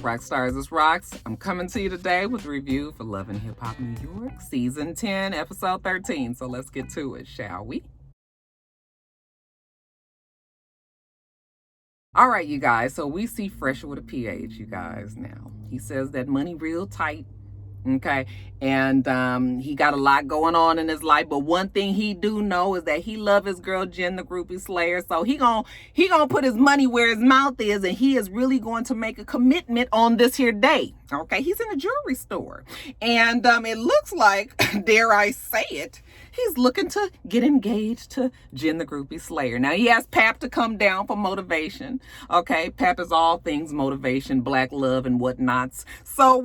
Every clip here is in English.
Rock Stars, it's Rox. I'm coming to you today with a review for Love and Hip Hop New York, Season 10, Episode 13. So let's get to it, shall we? All right, you guys. So we see Fresher with a PH, you guys, now. He says that money real tight. Okay, and he got a lot going on in his life, but one thing he do know is that he love his girl Jen, the groupie slayer. So he gonna put his money where his mouth is, and he is really going to make a commitment on this here day. Okay, he's in a jewelry store, and it looks like, dare I say it, he's looking to get engaged to Jen, the groupie slayer. Now he asked Pap to come down for motivation. Okay, Pap is all things motivation, black love, and whatnots. So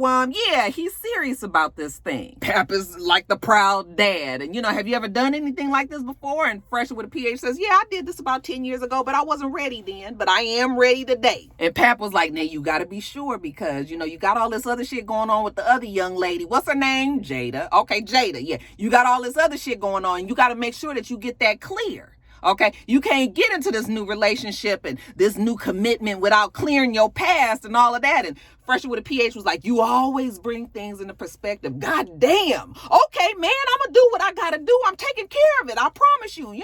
yeah, he's serious about this thing. Pap is like the proud dad, and have you ever done anything like this before? And Fresher with a PH says, yeah, I did this about 10 years ago, but I wasn't ready then, but I am ready today. And Pap was like, now you got to be sure, because you got all this other shit going on with the other young lady. What's her name? Jada. Okay, Jada. Yeah, you got all this other shit going on. You got to make sure that you get that clear. Okay, you can't get into this new relationship and this new commitment without clearing your past and all of that. And Fresher with a PH was like, you always bring things into perspective. God damn. Okay, man, I'm gonna do what I gotta do. I'm taking care of it. I promise you.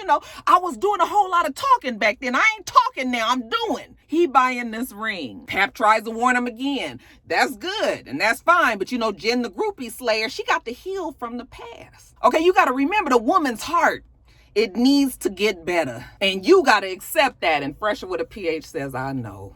I was doing a whole lot of talking back then. I ain't talking now. I'm doing. He buying this ring. Pap tries to warn him again. That's good and that's fine. But Jen, the groupie slayer, she got to heal from the past. Okay, you got to remember the woman's heart. It needs to get better. And you got to accept that. And Fresher with a PH says, I know.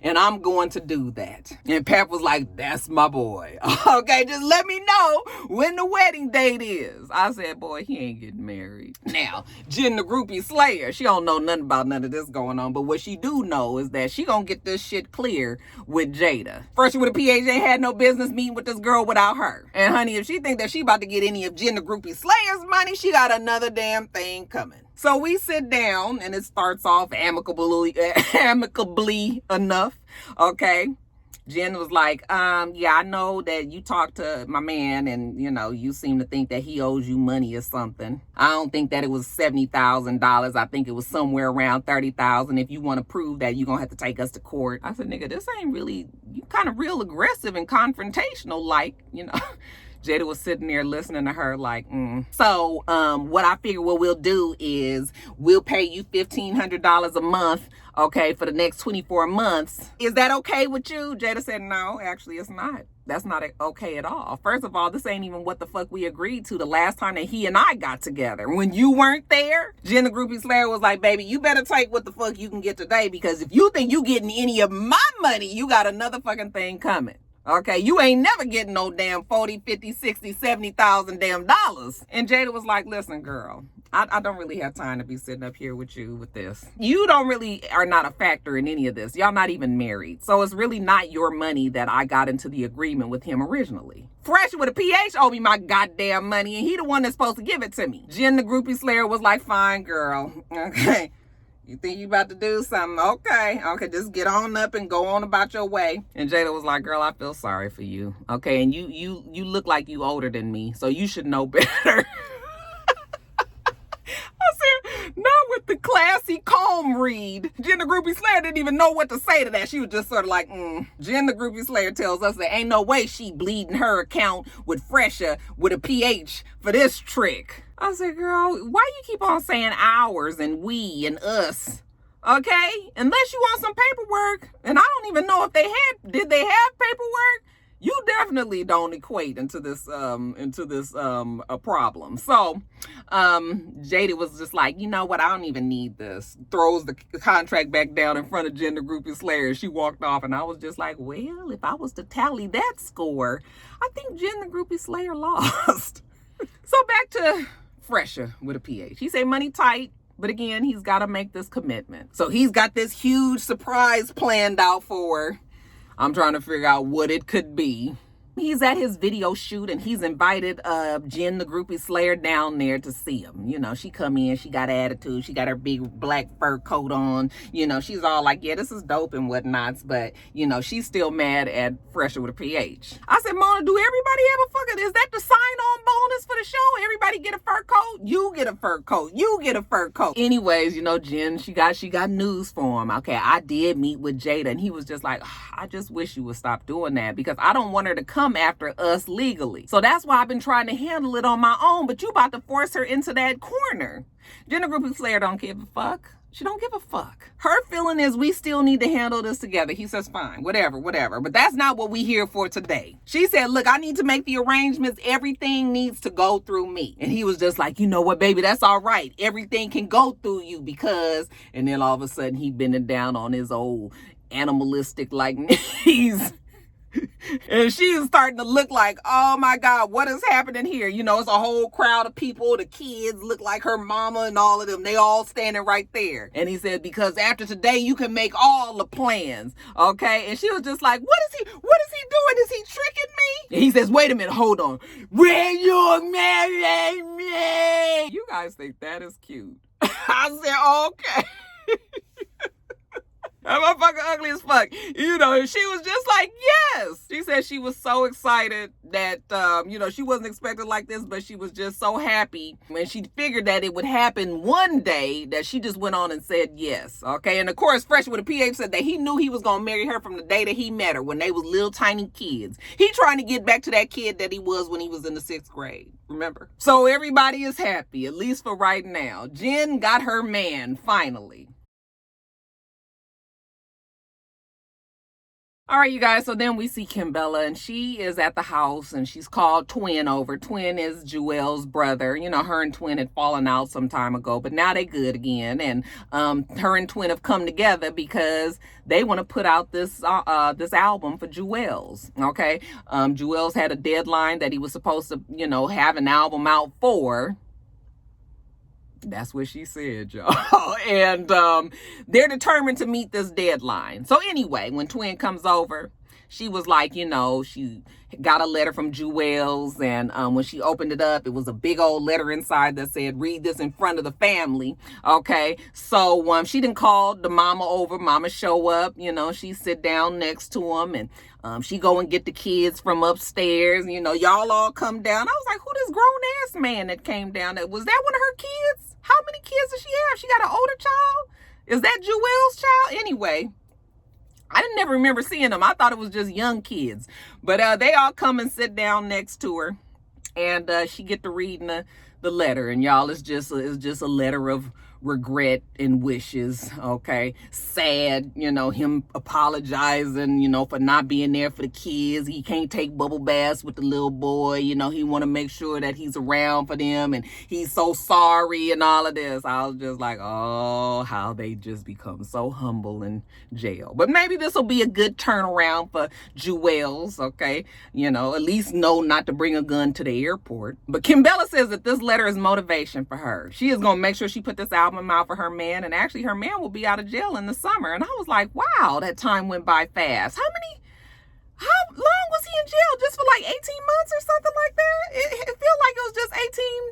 And I'm going to do that. And Pap was like, that's my boy. Okay, just let me know when the wedding date is. I said, boy, he ain't getting married. Now, Jen, the groupie slayer, she don't know nothing about none of this going on. But what she do know is that she gonna get this shit clear with Jada. Fresher with a PH ain't had no business meeting with this girl without her. And honey, if she think that she about to get any of Jen, the groupie slayer's money, she got another damn thing coming. So we sit down and it starts off amicably enough. Okay. Jen was like, yeah, I know that you talked to my man and, you seem to think that he owes you money or something. I don't think that it was $70,000. I think it was somewhere around $30,000. If you want to prove that, you're going to have to take us to court. I said, nigga, this ain't really, you kind of real aggressive and confrontational, like, Jada was sitting there listening to her like, So, what I figure what we'll do is we'll pay you $1,500 a month, okay, for the next 24 months. Is that okay with you? Jada said, no, actually it's not. That's not okay at all. First of all, this ain't even what the fuck we agreed to the last time that he and I got together. When you weren't there, Jen, the groupie slayer, was like, baby, you better take what the fuck you can get today, because if you think you getting any of my money, you got another fucking thing coming. Okay, you ain't never getting no damn 40, 50, 60, 70,000 damn dollars. And Jada was like, listen, girl, I don't really have time to be sitting up here with you with this. You are not a factor in any of this. Y'all not even married. So it's really not your money that I got into the agreement with him originally. Fresher with a PH owed me my goddamn money, and he the one that's supposed to give it to me. Jen, the groupie slayer, was like, fine, girl. Okay. You think you about to do something? Okay, just get on up and go on about your way. And Jada was like, girl, I feel sorry for you. Okay, and you look like you older than me, so you should know better. I said, not with the classy calm read. Jen, the groupie slayer, didn't even know what to say to that. She was just sort of like, Jen, the groupie slayer, tells us that ain't no way she bleeding her account with Fresher with a PH for this trick. I said, girl, why you keep on saying ours and we and us? Okay? Unless you want some paperwork. And I don't even know if did they have paperwork? You definitely don't equate into this a problem. So Jada was just like, you know what, I don't even need this. Throws the contract back down in front of Jen, the groupie slayer. She walked off, and I was just like, well, if I was to tally that score, I think Jen, the groupie slayer, lost. So back to Fresher with a PH. He said money tight, but again, he's got to make this commitment. So he's got this huge surprise planned out for her. I'm trying to figure out what it could be. He's at his video shoot and he's invited Jen, the groupie slayer, down there to see him. You know, she come in, she got attitude, she got her big black fur coat on. You know, she's all like, yeah, this is dope and whatnots, but, you know, she's still mad at Fresher with a PH. I said, Mona, do everybody have a fucking, is that the sign-on bonus for the show? Everybody get a fur coat? You get a fur coat. You get a fur coat. Anyways, you know, Jen, she got news for him. Okay, I did meet with Jada and he was just like, I just wish you would stop doing that because I don't want her to come after us legally. So that's why I've been trying to handle it on my own, but you about to force her into that corner. Jenna Groupie Slayer don't give a fuck. She don't give a fuck. Her feeling is we still need to handle this together. He says, fine, whatever. But that's not what we here for today. She said, look, I need to make the arrangements. Everything needs to go through me. And he was just like, you know what, baby, that's all right. Everything can go through you because, and then all of a sudden he bending down on his old animalistic like knees. And she is starting to look like, oh my God, what is happening here? You know, it's a whole crowd of people. The kids look like her mama and all of them. They all standing right there. And he said, because after today, you can make all the plans. Okay. And she was just like, what is he doing? Is he tricking me? And he says, wait a minute, hold on. Will you marry me? You guys think that is cute. I said, okay. That motherfucker ugly as fuck. You know, she was just like, yes. She said she was so excited that, you know, she wasn't expecting like this, but she was just so happy when she figured that it would happen one day that she just went on and said yes. Okay. And of course, Fresh with a PH said that he knew he was going to marry her from the day that he met her when they was little tiny kids. He trying to get back to that kid that he was when he was in the 6th grade. Remember? So everybody is happy, at least for right now. Jen got her man finally. All right, you guys, so then we see Kimbella, and she is at the house, and she's called Twin over. Twin is Jewel's brother. You know, her and Twin had fallen out some time ago, but now they good again. And her and Twin have come together because they want to put out this album for Jewel's, okay? Jewel's had a deadline that he was supposed to, you know, have an album out for. That's what she said, y'all. And they're determined to meet this deadline. So anyway, when Twin comes over, she was like, you know, she got a letter from Jewel's, and when she opened it up, it was a big old letter inside that said, read this in front of the family. Okay, so she didn't call the mama over. Mama show up, you know, she sit down next to him, and she go and get the kids from upstairs. You know, y'all all come down. I was like, who this grown-ass man that came down? Was that one of her kids? How many kids does she have? She got an older child? Is that Jewel's child? Anyway, I didn't never remember seeing them. I thought it was just young kids. But they all come and sit down next to her. And she get to reading the letter. And y'all, it's just a letter of regret and wishes, okay? Sad, you know, him apologizing, you know, for not being there for the kids. He can't take bubble baths with the little boy, you know, he want to make sure that he's around for them, and he's so sorry and all of this. I was just like, oh, how they just become so humble in jail. But maybe this will be a good turnaround for Jewel's, okay? You know, at least know not to bring a gun to the airport. But Kimbella says that this letter is motivation for her. She is going to make sure she put this album out for her man, and actually her man will be out of jail in the summer. And I was like, wow, that time went by fast. How long was he in jail? Just for like 18 months or something like that? It felt like it was just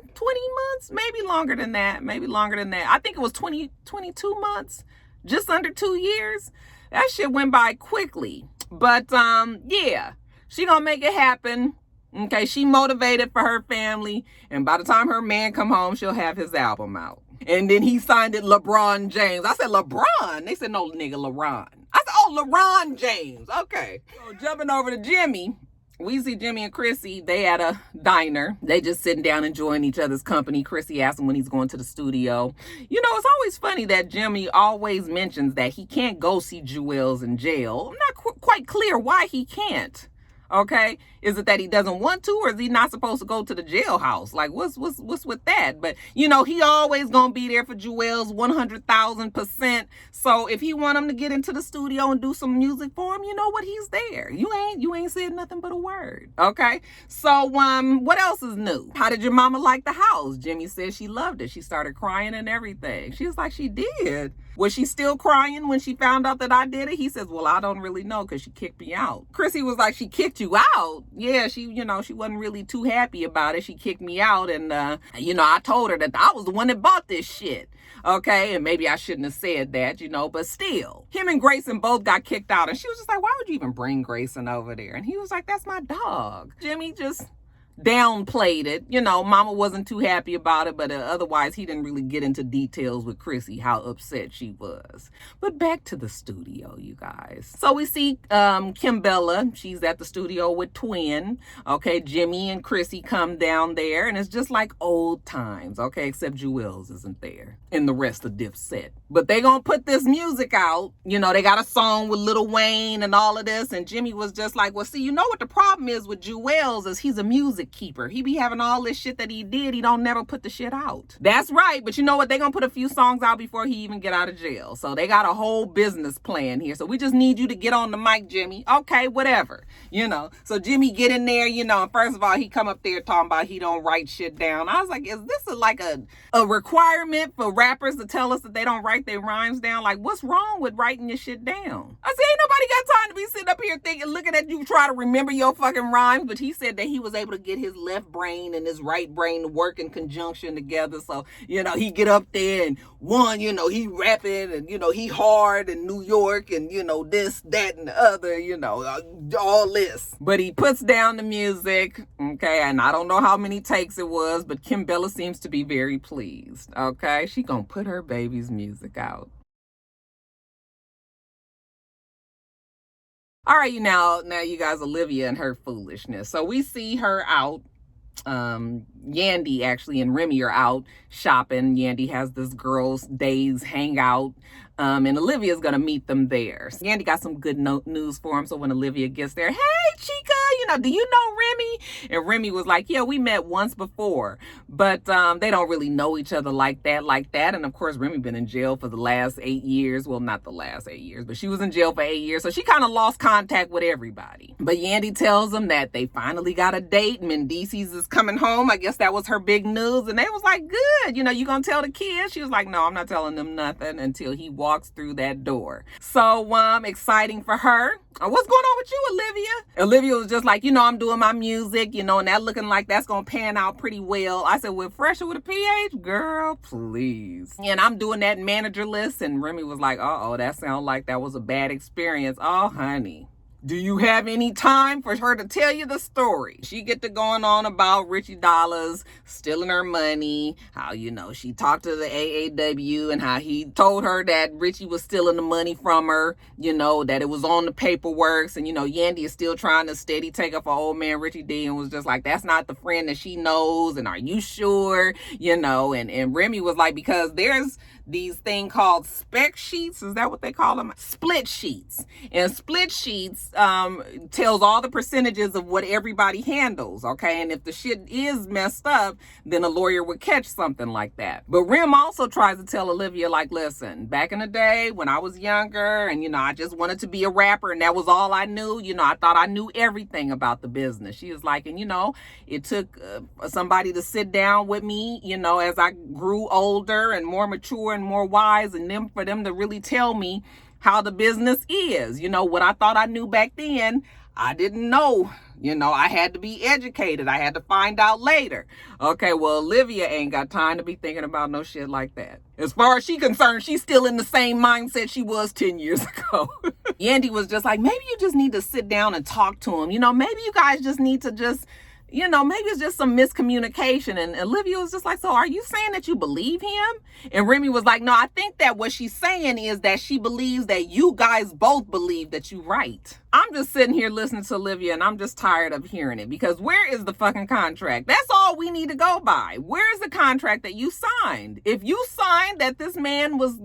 18, 20 months, maybe longer than that. I think it was 22 months, just under 2 years. That shit went by quickly. But yeah, she gonna make it happen. Okay, she motivated for her family, and by the time her man come home, she'll have his album out. And then he signed it LeBron James. I said, LeBron? They said, no, nigga, LeBron. I said, oh, LeBron James. Okay. So jumping over to Jimmy, we see Jimmy and Chrissy. They at a diner. They just sitting down enjoying each other's company. Chrissy asked him when he's going to the studio. You know, it's always funny that Jimmy always mentions that he can't go see Jewel's in jail. I'm not quite clear why he can't. Okay, is it that he doesn't want to, or is he not supposed to go to the jailhouse? Like, what's with that? But you know, he always gonna be there for Jewel's 100,000%. So if he want him to get into the studio and do some music for him, you know what? He's there. You ain't said nothing but a word. Okay. So what else is new? How did your mama like the house? Jimmy said she loved it. She started crying and everything. She was like, she did. Was she still crying when she found out that I did it? He says, well, I don't really know because she kicked me out. Chrissy was like, she kicked you out. Yeah, she wasn't really too happy about it. She kicked me out, and I told her that I was the one that bought this shit. Okay, and maybe I shouldn't have said that, but still. Him and Grayson both got kicked out, and she was just like, why would you even bring Grayson over there? And he was like, that's my dog. Jimmy just downplayed it. Mama wasn't too happy about it, but otherwise he didn't really get into details with Chrissy, how upset she was. But back to the studio, you guys. So we see Kimbella. She's at the studio with Twin. Okay, Jimmy and Chrissy come down there, and it's just like old times, okay, except Jewels isn't there and the rest of Dipset. But they gonna put this music out. They got a song with Lil Wayne and all of this, and Jimmy was just like, well, see, what the problem is with Jewels is he's a music keeper. He be having all this shit that he did. He don't never put the shit out. That's right. But you know what? They gonna put a few songs out before he even get out of jail. So they got a whole business plan here. So we just need you to get on the mic, Jimmy. Okay, whatever. So Jimmy get in there, and first of all, he come up there talking about he don't write shit down. I was like, is this a requirement for rappers to tell us that they don't write their rhymes down? Like, what's wrong with writing your shit down? I said, ain't nobody got time to be sitting up here looking at you try to remember your fucking rhymes. But he said that he was able to get his left brain and his right brain to work in conjunction together. So, he get up there and he rapping and, he hard in New York and, this, that, and the other, all this. But he puts down the music, okay, and I don't know how many takes it was, but Kimbella seems to be very pleased, okay? She gonna put her baby's music out. All right, now you guys, Olivia and her foolishness. So we see her out. Yandy actually and Remy are out shopping. Yandy has this girls' days hangout, and Olivia's gonna meet them there. So Yandy got some good news for him. So when Olivia gets there, hey Chica, do you know Remy? And Remy was like, yeah, we met once before, but they don't really know each other like that. And of course, Remy been in jail for the last 8 years. Well, not the last 8 years, but she was in jail for 8 years, so she kind of lost contact with everybody. But Yandy tells them that they finally got a date. Mendices is coming home. I guess that was her big news, and they was like, good. You gonna tell the kids? She was like, no, I'm not telling them nothing until he walks through that door. So exciting for her. What's going on with you, Olivia? Olivia was just like, I'm doing my music, and that looking like that's gonna pan out pretty well. I said, well, Fresher with a PH? Girl, please. And I'm doing that manager list, and Remy was like, uh-oh, that sounds like that was a bad experience. Oh, honey. Do you have any time for her to tell you the story? She get to going on about Richie Dollars stealing her money, how, she talked to the AAW and how he told her that Richie was stealing the money from her, that it was on the paperwork. And, Yandy is still trying to steady take up for old man Richie D and was just like, that's not the friend that she knows. And are you sure? And Remy was like, because there's these thing called spec sheets. Is that what they call them? Split sheets. And split sheets tells all the percentages of what everybody handles, okay? And if the shit is messed up, then a lawyer would catch something like that. But Rem also tries to tell Olivia, like, listen, back in the day when I was younger and, I just wanted to be a rapper and that was all I knew, I thought I knew everything about the business. She was like, and, it took somebody to sit down with me, as I grew older and more mature and more wise, and for them to really tell me how the business is. What I thought I knew back then, I didn't know. I had to be educated. I had to find out later. Okay, well, Olivia ain't got time to be thinking about no shit like that. As far as she's concerned, she's still in the same mindset she was 10 years ago. Yandy was just like, maybe you just need to sit down and talk to him. Maybe you guys just need to just maybe it's just some miscommunication. And Olivia was just like, so are you saying that you believe him? And Remy was like, no, I think that what she's saying is that she believes that you guys both believe that you're right. I'm just sitting here listening to Olivia and I'm just tired of hearing it, because where is the fucking contract? That's all we need to go by. Where's the contract that you signed? If you signed that this man was,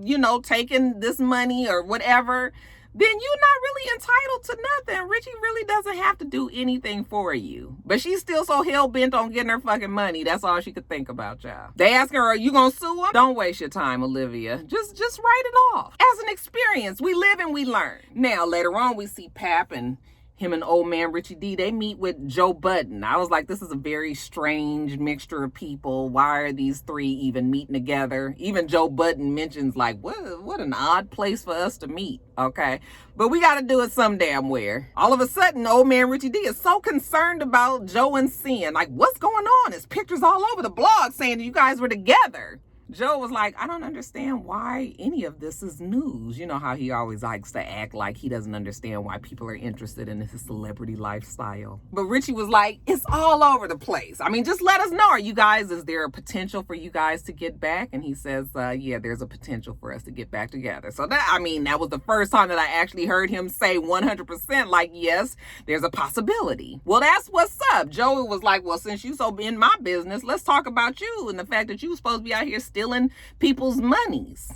taking this money or whatever, then you're not really entitled to nothing. Richie really doesn't have to do anything for you. But she's still so hell-bent on getting her fucking money. That's all she could think about, y'all. They asking her, are you gonna sue him? Don't waste your time, Olivia. Just write it off. As an experience, we live and we learn. Now, later on, we see Pap and him and old man Richie D, they meet with Joe Budden. I was like, this is a very strange mixture of people. Why are these three even meeting together? Even Joe Budden mentions like, what an odd place for us to meet. Okay. But we got to do it some damn where. All of a sudden, old man Richie D is so concerned about Joe and Sin. Like, what's going on? There's pictures all over the blog saying that you guys were together. Joe was like, I don't understand why any of this is news. You know how he always likes to act like he doesn't understand why people are interested in his celebrity lifestyle. But Richie was like, it's all over the place. I mean, just let us know. Are you guys, is there a potential for you guys to get back? And he says, yeah, there's a potential for us to get back together. So that, I mean, that was the first time that I actually heard him say 100% like, yes, there's a possibility. Well, that's what's up. Joe was like, well, since you so in my business, let's talk about you and the fact that you were supposed to be out here stealing people's monies.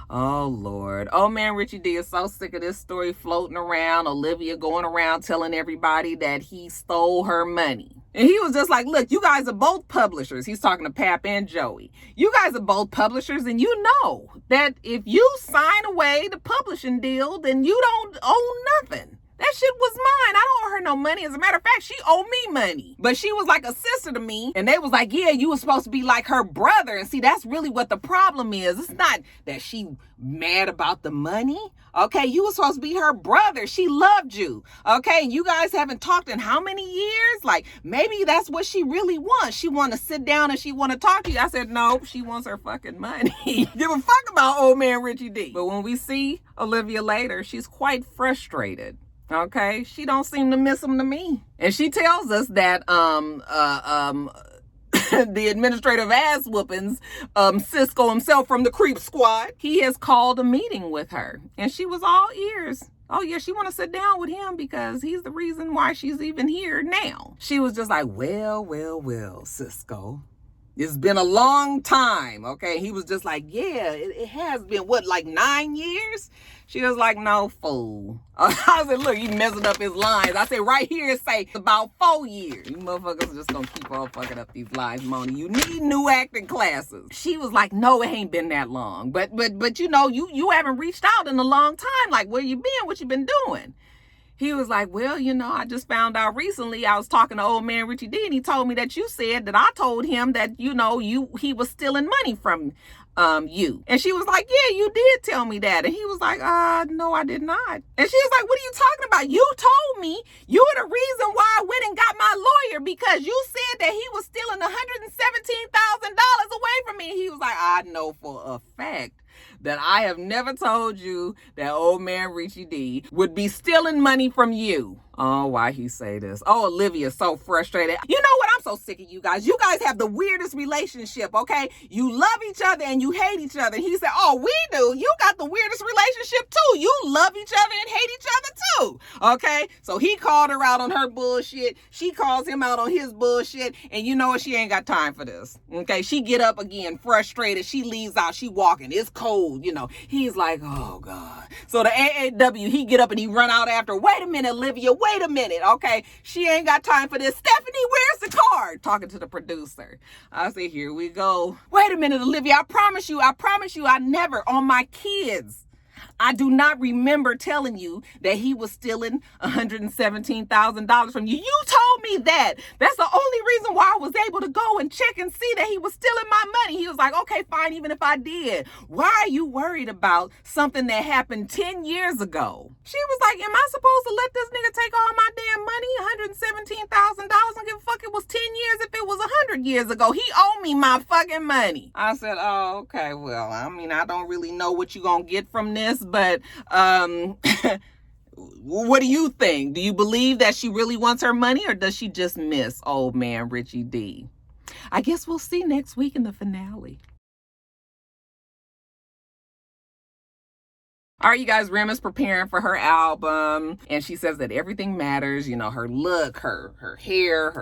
Oh, Lord. Oh, man, Richie D is so sick of this story floating around. Olivia going around telling everybody that he stole her money. And he was just like, look, you guys are both publishers. He's talking to Pap and Joey. You guys are both publishers, and you know that if you sign away the publishing deal, then you don't owe nothing. That shit was mine. I don't owe her no money. As a matter of fact, she owed me money. But she was like a sister to me. And they was like, yeah, you were supposed to be like her brother. And see, that's really what the problem is. It's not that she mad about the money. Okay, you were supposed to be her brother. She loved you. Okay, and you guys haven't talked in how many years? Like, maybe that's what she really wants. She want to sit down and she want to talk to you. I said, no, she wants her fucking money. Give a fuck about old man Richie D. But when we see Olivia later, she's quite frustrated. Okay, she don't seem to miss him to me. And she tells us that the administrative ass whoopings, Cisco himself from the Creep Squad, he has called a meeting with her. And she was all ears. Oh, yeah, she want to sit down with him because he's the reason why she's even here now. She was just like, well, Cisco. It's been a long time, okay? He was just like, yeah, it has been, what, like 9 years? She was like, no, fool. I said, look, you messing up his lines. I said, right here it say about 4 years. You motherfuckers just gonna keep on fucking up these lines, Moni. You need new acting classes. She was like, no, it ain't been that long. But you know, you haven't reached out in a long time. Like, where you been? What you been doing? He was like, well, you know, I just found out recently. I was talking to old man Richie D, and he told me that you said that I told him that, you know, he was stealing money from you. And she was like, yeah, you did tell me that. And he was like, no, I did not. And she was like, what are you talking about? You told me you were the reason why I went and got my lawyer, because you said that he was stealing $117,000 away from me. And he was like, I know for a fact that I have never told you that old man Richie D would be stealing money from you. Oh, why he say this? Oh, Olivia's so frustrated. You know what? I'm so sick of you guys. You guys have the weirdest relationship, okay? You love each other and you hate each other. He said, oh, we do. You got the weirdest relationship too. You love each other and hate each other too, okay? So he called her out on her bullshit. She calls him out on his bullshit. And you know what? She ain't got time for this, okay? She get up again, frustrated. She leaves out. She walking. It's cold, you know. He's like, oh, God. So the AAW, he get up and he run out after, wait a minute, Olivia, wait a minute, okay? She ain't got time for this. Stephanie, where's the card? Talking to the producer. I say, here we go. Wait a minute, Olivia, I promise you, I never, on my kids, I do not remember telling you that he was stealing $117,000 from you. You told me that. That's the only reason why I was able to go and check and see that he was stealing my money. He was like, okay, fine, even if I did. Why are you worried about something that happened 10 years ago? She was like, am I supposed to let this nigga take all my damn money? $117,000. I don't give a fuck. It was 10 years if it was 100 years ago. He owed me my fucking money. I said, oh, okay, well, I mean, I don't really know what you're going to get from this, but what do you think? Do you believe that she really wants her money, or does she just miss old man Richie D? I guess we'll see next week in the finale. All right, you guys, Rem is preparing for her album, and she says that everything matters, you know, her look, her hair,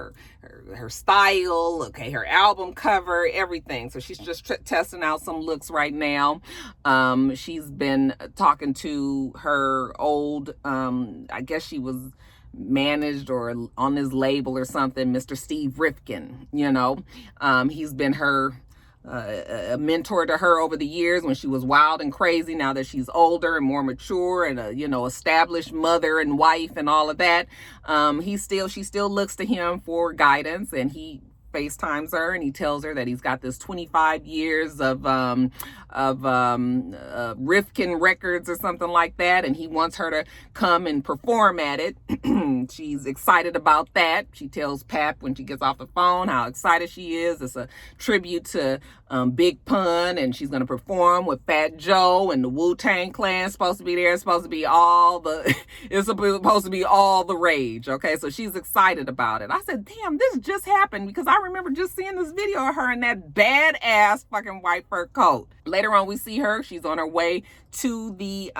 her style, okay, her album cover, everything. So she's just testing out some looks right now. She's been talking to her old, I guess she was managed or on his label or something, Mr. Steve Rifkin, you know. He's been her a mentor to her over the years when she was wild and crazy. Now that she's older and more mature and a, established mother and wife and all of that, she still looks to him for guidance, and he FaceTimes her and he tells her that he's got this 25 years of Rifkin records or something like that, and he wants her to come and perform at it. She's excited about that. She tells Pap when she gets off the phone how excited she is. It's a tribute to Big Pun, and she's going to perform with Fat Joe, and the Wu-Tang Clan's supposed to be there. It's supposed to be all the rage. Okay, so she's excited about it. I said, damn, this just happened, because I remember just seeing this video of her in that badass fucking white fur coat. Later on, we see her. She's on her way to the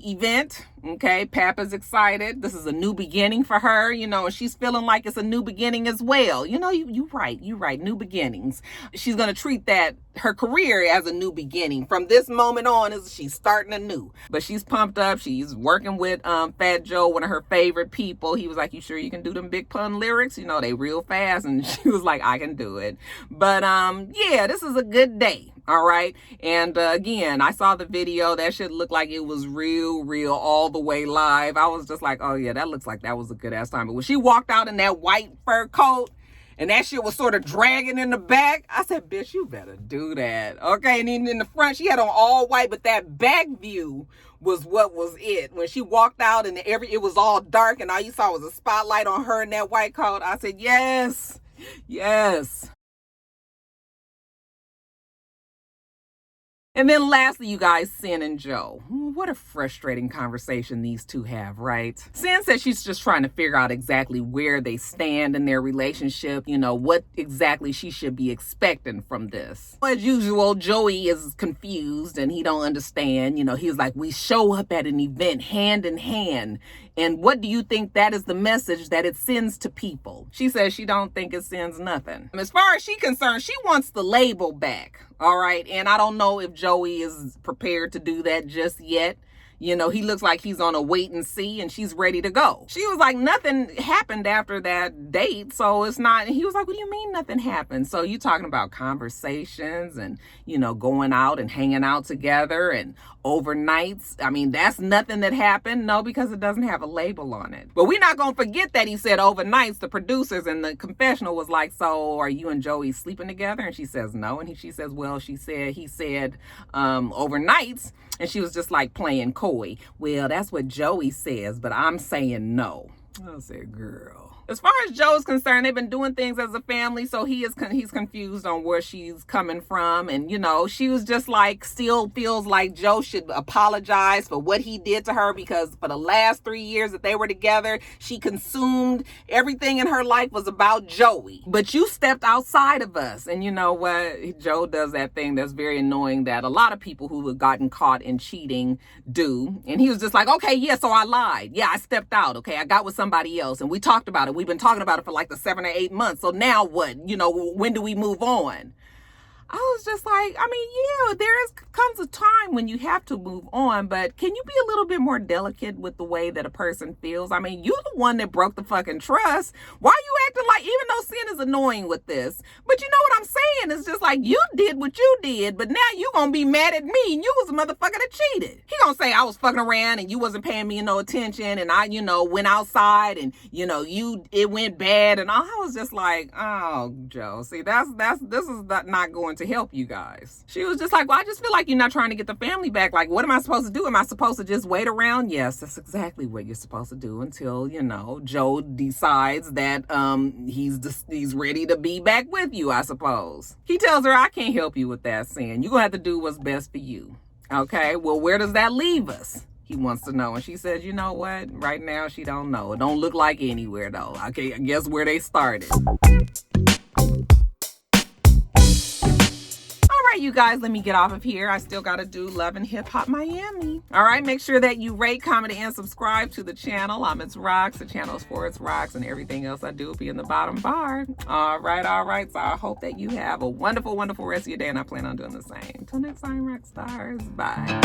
event. Okay, Papa's excited. This is a new beginning for her, and she's feeling like it's a new beginning as well. You right, new beginnings. She's gonna treat her career as a new beginning. From this moment on, she's starting anew. But she's pumped up. She's working with Fat Joe, one of her favorite people. He was like, "You sure you can do them Big Pun lyrics? They real fast." And she was like, "I can do it." But yeah, this is a good day. All right. And again, I saw the video. That shit looked like it was real, all the way live. I was just like, oh yeah, that looks like that was a good ass time. But when she walked out in that white fur coat and that shit was sort of dragging in the back, I said, bitch, you better do that. Okay. And then in the front, she had on all white, but that back view was what was it. When she walked out and it was all dark and all you saw was a spotlight on her in that white coat, I said, yes. And then lastly, you guys, Sin and Joe. What a frustrating conversation these two have, right? Sin says she's just trying to figure out exactly where they stand in their relationship, what exactly she should be expecting from this. As usual, Joey is confused and he don't understand. He's like, we show up at an event hand in hand. And what do you think that is the message that it sends to people? She says she don't think it sends nothing. As far as she's concerned, she wants the label back. All right. And I don't know if Joey is prepared to do that just yet. He looks like he's on a wait and see, and she's ready to go. She was like, nothing happened after that date. So it's not, and he was like, what do you mean nothing happened? So you talking about conversations and, going out and hanging out together and overnights. I mean, that's nothing that happened. No, because it doesn't have a label on it. But we're not going to forget that he said overnights. The producers and the confessional was like, so are you and Joey sleeping together? And she says, no. And she says, well, he said overnights. And she was just like playing coy. Well, that's what Joey says, but I'm saying no. I said, girl. As far as Joe's concerned, they've been doing things as a family, so he's confused on where she's coming from. And, she was just like, still feels like Joe should apologize for what he did to her, because for the last 3 years that they were together, she consumed everything in her life was about Joey. But you stepped outside of us. And you know what? Joe does that thing that's very annoying that a lot of people who have gotten caught in cheating do. And he was just like, okay, yeah, so I lied. Yeah, I stepped out. Okay, I got with somebody else. And we talked about it. We've been talking about it for like the 7 or 8 months. So now what? When do we move on? I was just like, I mean, yeah, comes a time when you have to move on, but can you be a little bit more delicate with the way that a person feels? I mean, you're the one that broke the fucking trust. Why are you acting like, even though Sin is annoying with this, but you know what I'm saying? It's just like, you did what you did, but now you gonna be mad at me, and you was a motherfucker that cheated. He gonna say I was fucking around and you wasn't paying me no attention, and I, went outside and, it went bad, and I was just like, oh, Joe, see, this is not going to help you guys. She was just like, well, I just feel like you're not trying to get the family back. Like, what am I supposed to do? Am I supposed to just wait around? Yes, that's exactly what you're supposed to do until, Joe decides that he's ready to be back with you, I suppose. He tells her, I can't help you with that, Sin. You're going to have to do what's best for you. Okay, well, where does that leave us? He wants to know. And she says, you know what? Right now, she don't know. It don't look like anywhere, though. Okay, I guess where they started. All right, you guys, let me get off of here. I still got to do Love and Hip Hop Miami. All right, make sure that you rate, comment, and subscribe to the channel. I'm itsrox. The channel is for itsrox, and everything else I do will be in the bottom bar. All right. So I hope that you have a wonderful, wonderful rest of your day, and I plan on doing the same. Until next time, rock stars. Bye.